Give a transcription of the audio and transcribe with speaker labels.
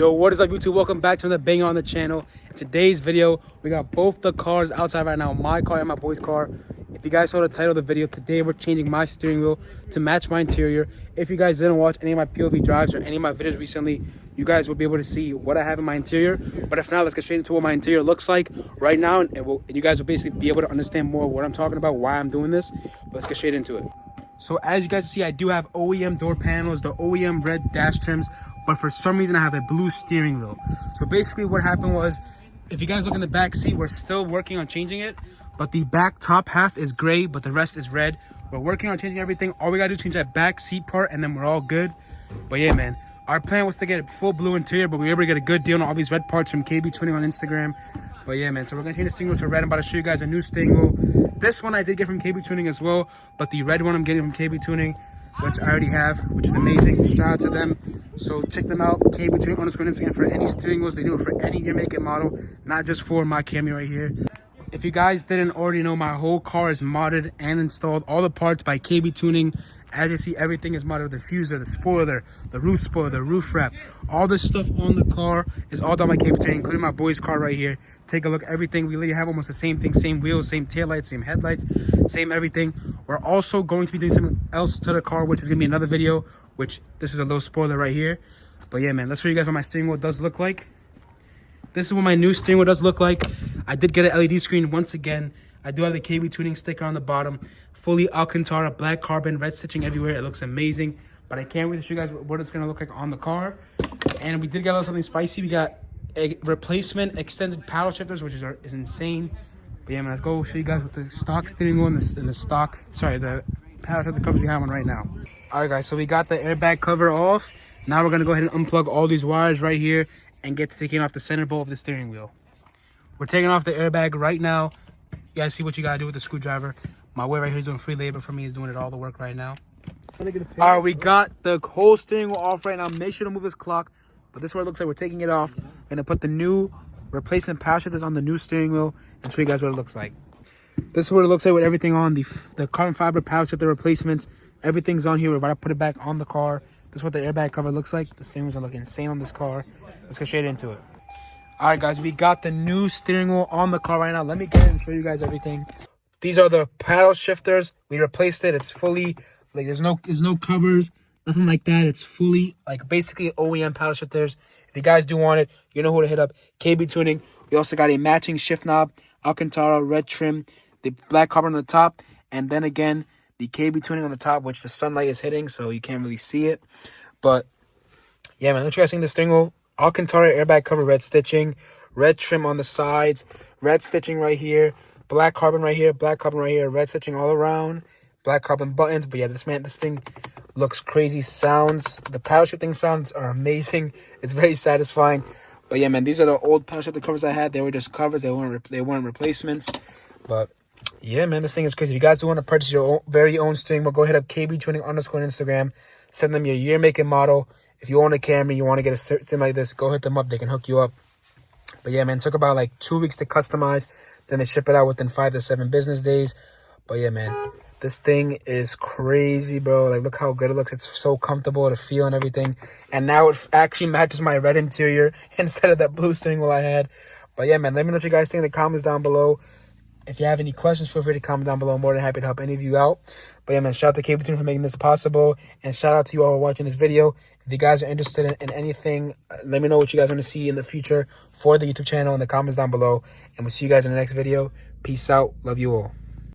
Speaker 1: Yo, what is up, YouTube? Welcome back to another banger on the channel. In today's video, we got both the cars outside right now, my car and my boy's car. If you guys saw the title of the video, today we're changing my steering wheel to match my interior. If you guys didn't watch any of my POV drives or any of my videos recently, you guys will be able to see what I have in my interior. But if not, let's get straight into what my interior looks like right now, and you guys will basically be able to understand more what I'm talking about, why I'm doing this. But let's get straight into it. So as you guys see, I do have OEM door panels, the OEM red dash trims, but for some reason I have a blue steering wheel. So basically what happened was, if you guys look in the back seat, we're still working on changing it, but the back top half is gray, but the rest is red. We're working on changing everything. All we gotta do is change that back seat part and then we're all good. But yeah, man, our plan was to get a full blue interior, but we were able to get a good deal on all these red parts from KBTuning on Instagram. But yeah, man, so we're gonna change the steering wheel to red. I'm about to show you guys a new steering wheel. This one I did get from KBTuning as well, but the red one I'm getting from KBTuning, which I already have, which is amazing. Shout out to them. So check them out, KBTuning _ Instagram, for any steering wheels. They do it for any year, make, and model, not just for my Camry right here. If you guys didn't already know, my whole car is modded and installed. All the parts by KBTuning. As you see, everything is modded. The diffuser, the spoiler, the roof spoiler, the roof wrap. All this stuff on the car is all done by KBTuning, including my boy's car right here. Take a look, everything. We literally have almost the same thing, same wheels, same taillights, same headlights, same everything. We're also going to be doing something else to the car, which is going to be another video, which this is a little spoiler right here. But yeah, man, let's show you guys what my steering wheel does look like. This is what my new steering wheel does look like. I did get an LED screen once again. I do have the KBTuning sticker on the bottom. Fully Alcantara, black carbon, red stitching everywhere. It looks amazing. But I can't wait to show you guys what it's going to look like on the car. And we did get a little something spicy. We got a replacement extended paddle shifters, which is insane. But yeah, man, let's go show you guys what the stock steering wheel and the paddle shifter covers we have on right now. All right, guys, so we got the airbag cover off. Now we're going to go ahead and unplug all these wires right here and get to taking off the center bolt of the steering wheel. We're taking off the airbag right now. You guys see what you got to do with the screwdriver. My boy right here is doing free labor for me. He's doing all the work right now. All right, we got the whole steering wheel off right now. Make sure to move this clock. But this is what it looks like. We're taking it off. We're going to put the new replacement paddle shifters on the new steering wheel and show you guys what it looks like. This is what it looks like with everything on. The carbon fiber paddle shifter replacements. Everything's on here. We're about to put it back on the car. This is what the airbag cover looks like. The steering wheels are looking insane on this car. Let's get straight into it. All right, guys, we got the new steering wheel on the car right now. Let me get in and show you guys everything. These are the paddle shifters. We replaced it. It's fully, like, there's no covers, nothing like that. It's fully, like, basically OEM paddle shifters. If you guys do want it, you know who to hit up. KBTuning. We also got a matching shift knob, Alcantara red trim, the black carbon on the top, and then again, the KBTuning on the top, which the sunlight is hitting, so you can't really see it. But yeah, man, let you guys see the steering wheel. Alcantara airbag cover, red stitching, red trim on the sides, red stitching right here, black carbon right here, black carbon right here, red stitching all around, black carbon buttons. But yeah, this thing looks crazy. The paddle shifting sounds are amazing. It's very satisfying. But yeah, man, these are the old paddle shifter covers I had. They were just covers. They weren't replacements. But yeah, man, this thing is crazy. If you guys do want to purchase your very own steering wheel, go hit up KBTuning _ Instagram. Send them your year, make, and model. If you own a Camry, you want to get a steering like this, go hit them up. They can hook you up. But yeah, man, it took about like 2 weeks to customize. Then they ship it out within 5 to 7 business days. But yeah, man, this thing is crazy, bro. Like, look how good it looks. It's so comfortable to feel and everything. And now it actually matches my red interior instead of that blue steering wheel I had. But yeah, man, let me know what you guys think in the comments down below. If you have any questions, feel free to comment down below. I'm more than happy to help any of you out. But yeah, man, shout out to KBTuning for making this possible. And shout out to you all who are watching this video. If you guys are interested in anything, let me know what you guys want to see in the future for the YouTube channel in the comments down below. And we'll see you guys in the next video. Peace out. Love you all.